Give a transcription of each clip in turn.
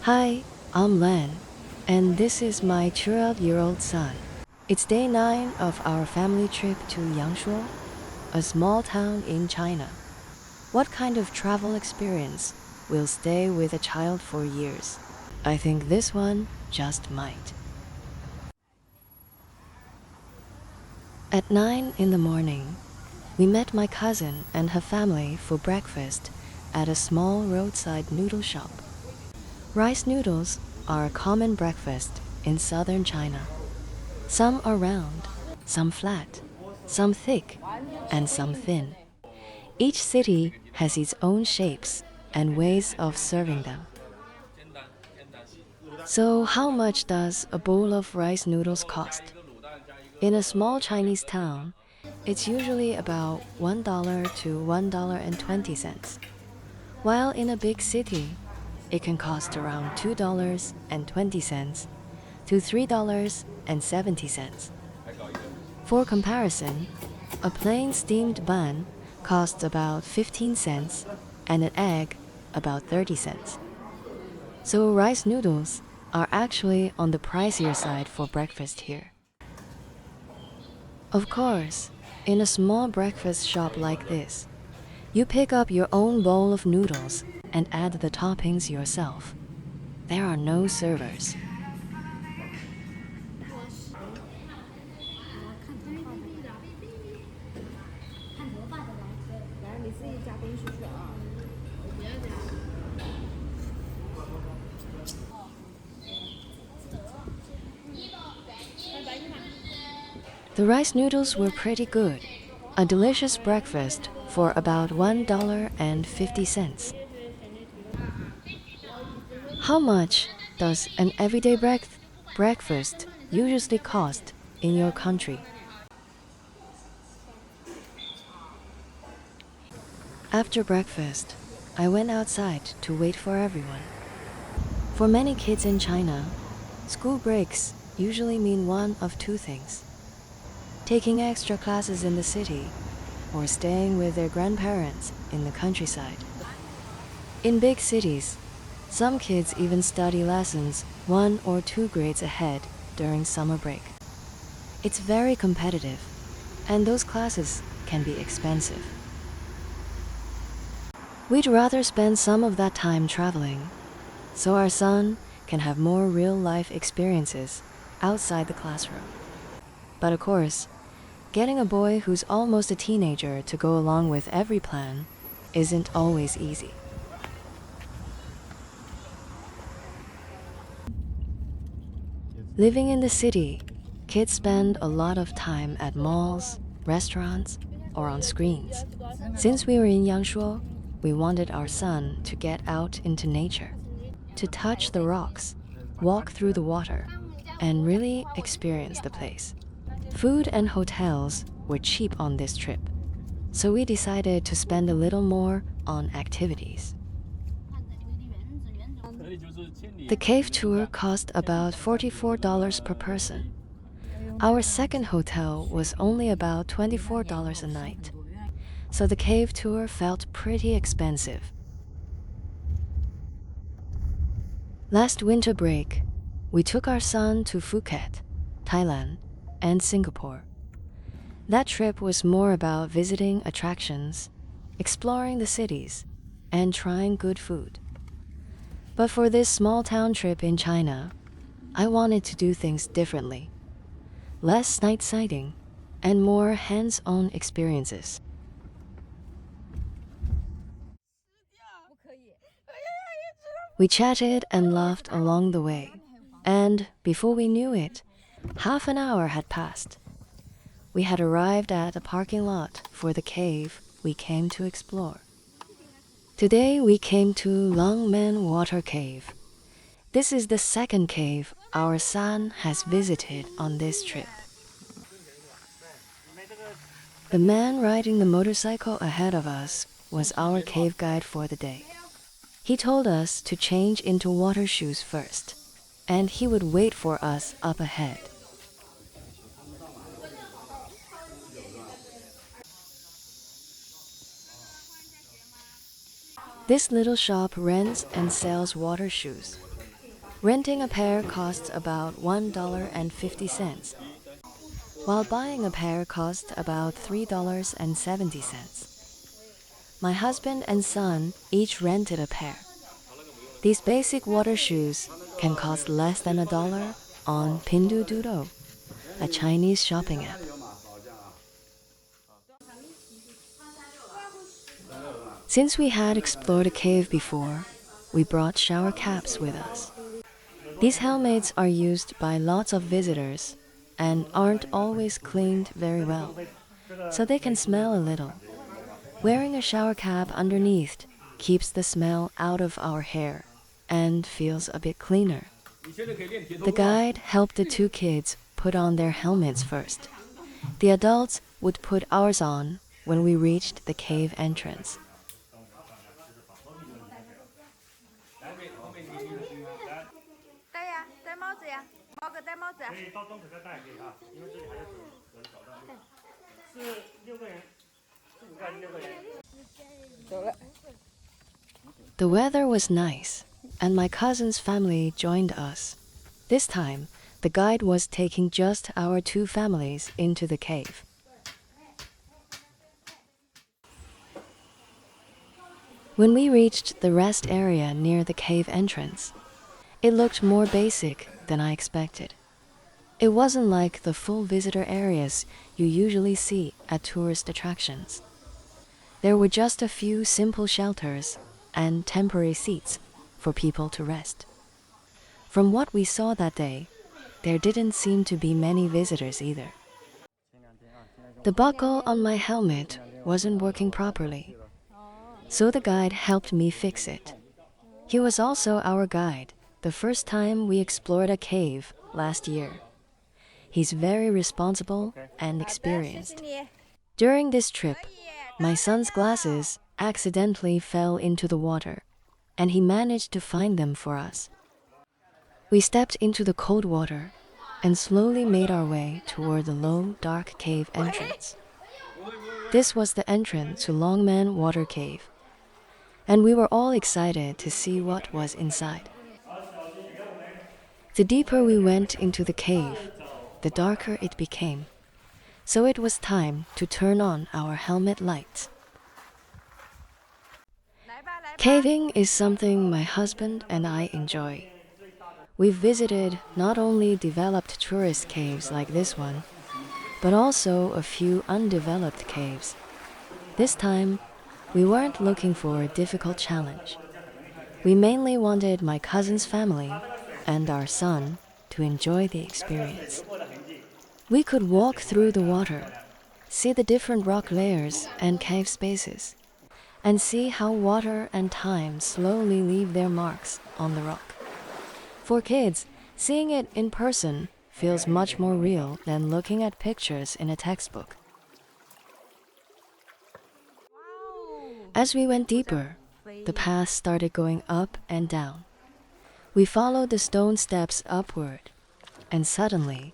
Hi, I'm Len, and this is my 12-year-old son. It's day 9 of our family trip to Yangshuo, a small town in China. What kind of travel experience will stay with a child for years? I think this one just might. At 9 in the morning, we met my cousin and her family for breakfast at a small roadside noodle shop. Rice noodles are a common breakfast in southern China. Some are round, some flat, some thick, and some thin. Each city has its own shapes and ways of serving them. So, how much does a bowl of rice noodles cost? In a small Chinese town, it's usually about $1 to $1.20, while in a big city, it can cost around $2.20 to $3.70. For comparison, a plain steamed bun costs about 15 cents and an egg about 30 cents. So rice noodles are actually on the pricier side for breakfast here. Of course, in a small breakfast shop like this, you pick up your own bowl of noodles and add the toppings yourself. There are no servers. The rice noodles were pretty good. A delicious breakfast for about $1.50. How much does an everyday breakfast usually cost in your country? After breakfast, I went outside to wait for everyone. For many kids in China, school breaks usually mean one of two things: taking extra classes in the city or staying with their grandparents in the countryside. In big cities, some kids even study lessons 1 or 2 grades ahead during summer break. It's very competitive, and those classes can be expensive. We'd rather spend some of that time traveling, so our son can have more real-life experiences outside the classroom. But of course, getting a boy who's almost a teenager to go along with every plan isn't always easy. Living in the city, kids spend a lot of time at malls, restaurants, or on screens. Since we were in Yangshuo, we wanted our son to get out into nature, to touch the rocks, walk through the water, and really experience the place. Food and hotels were cheap on this trip, so we decided to spend a little more on activities. The cave tour cost about $44 per person. Our second hotel was only about $24 a night, so the cave tour felt pretty expensive. Last winter break, we took our son to Phuket, Thailand, and Singapore. That trip was more about visiting attractions, exploring the cities, and trying good food. But for this small town trip in China, I wanted to do things differently. Less night sighting and more hands-on experiences. We chatted and laughed along the way, and before we knew it, half an hour had passed. We had arrived at a parking lot for the cave we came to explore. Today we came to Longmen Water Cave. This is the second cave our son has visited on this trip. The man riding the motorcycle ahead of us was our cave guide for the day. He told us to change into water shoes first, and he would wait for us up ahead. This little shop rents and sells water shoes. Renting a pair costs about $1.50, while buying a pair costs about $3.70. My husband and son each rented a pair. These basic water shoes can cost less than $1 on Pinduoduo, a Chinese shopping app. Since we had explored a cave before, we brought shower caps with us. These helmets are used by lots of visitors and aren't always cleaned very well, so they can smell a little. Wearing a shower cap underneath keeps the smell out of our hair and feels a bit cleaner. The guide helped the two kids put on their helmets first. The adults would put ours on when we reached the cave entrance. The weather was nice, and my cousin's family joined us. This time, the guide was taking just our two families into the cave. When we reached the rest area near the cave entrance, it looked more basic than I expected. It wasn't like the full visitor areas you usually see at tourist attractions. There were just a few simple shelters and temporary seats for people to rest. From what we saw that day, there didn't seem to be many visitors either. The buckle on my helmet wasn't working properly, so the guide helped me fix it. He was also our guide the first time we explored a cave last year. He's very responsible and experienced. During this trip, my son's glasses accidentally fell into the water, and he managed to find them for us. We stepped into the cold water and slowly made our way toward the low, dark cave entrance. This was the entrance to Longmen Water Cave, and we were all excited to see what was inside. The deeper we went into the cave, the darker it became, so it was time to turn on our helmet lights. Caving is something my husband and I enjoy. We've visited not only developed tourist caves like this one, but also a few undeveloped caves. This time, we weren't looking for a difficult challenge. We mainly wanted my cousin's family and our son to enjoy the experience. We could walk through the water, see the different rock layers and cave spaces, and see how water and time slowly leave their marks on the rock. For kids, seeing it in person feels much more real than looking at pictures in a textbook. As we went deeper, the path started going up and down. We followed the stone steps upward, and suddenly,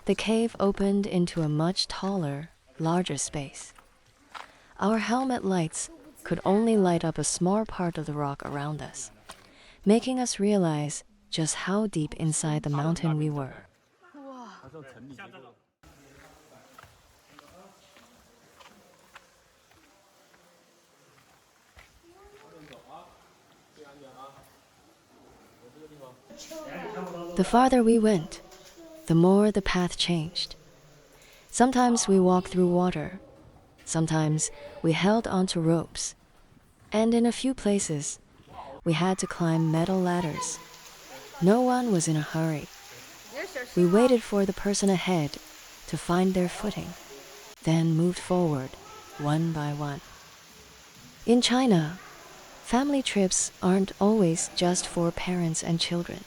the cave opened into a much taller, larger space. Our helmet lights could only light up a small part of the rock around us, making us realize just how deep inside the mountain we were. The farther we went, the more the path changed. Sometimes we walked through water, sometimes we held onto ropes, and in a few places, we had to climb metal ladders. No one was in a hurry. We waited for the person ahead to find their footing, then moved forward one by one. In China, family trips aren't always just for parents and children.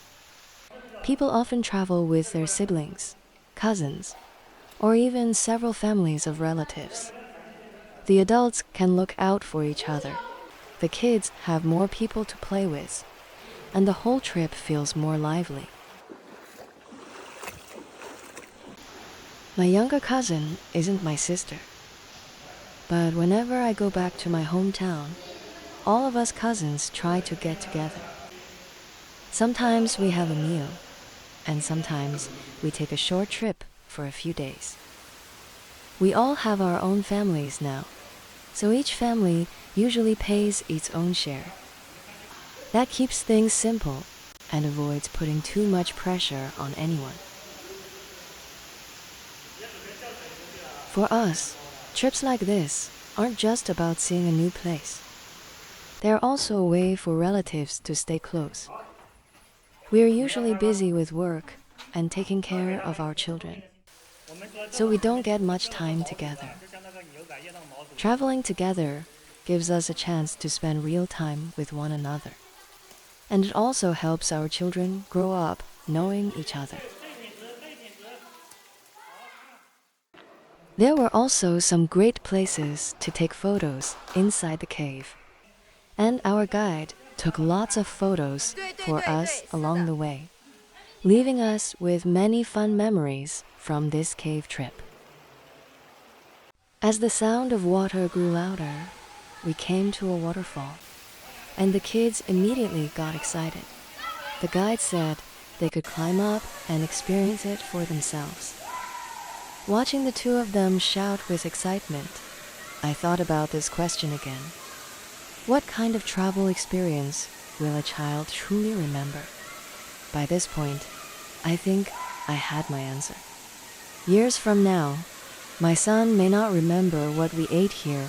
People often travel with their siblings, cousins, or even several families of relatives. The adults can look out for each other. The kids have more people to play with, and the whole trip feels more lively. My younger cousin isn't my sister, but whenever I go back to my hometown, all of us cousins try to get together. Sometimes we have a meal, and sometimes we take a short trip for a few days. We all have our own families now, so each family usually pays its own share. That keeps things simple and avoids putting too much pressure on anyone. For us, trips like this aren't just about seeing a new place. They're also a way for relatives to stay close. We're usually busy with work and taking care of our children, so we don't get much time together. Traveling together gives us a chance to spend real time with one another. And it also helps our children grow up knowing each other. There were also some great places to take photos inside the cave. And our guide took lots of photos for us along the way, leaving us with many fun memories from this cave trip. As the sound of water grew louder, we came to a waterfall, and the kids immediately got excited. The guide said they could climb up and experience it for themselves. Watching the two of them shout with excitement, I thought about this question again. What kind of travel experience will a child truly remember? By this point, I think I had my answer. Years from now, my son may not remember what we ate here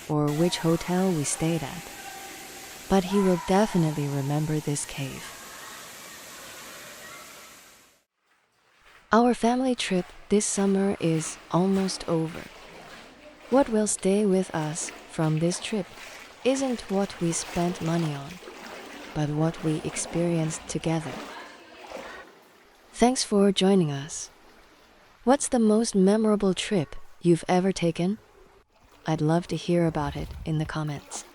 or which hotel we stayed at, but he will definitely remember this cave. Our family trip this summer is almost over. What will stay with us from this trip isn't what we spent money on, but what we experienced together. Thanks for joining us. What's the most memorable trip you've ever taken? I'd love to hear about it in the comments.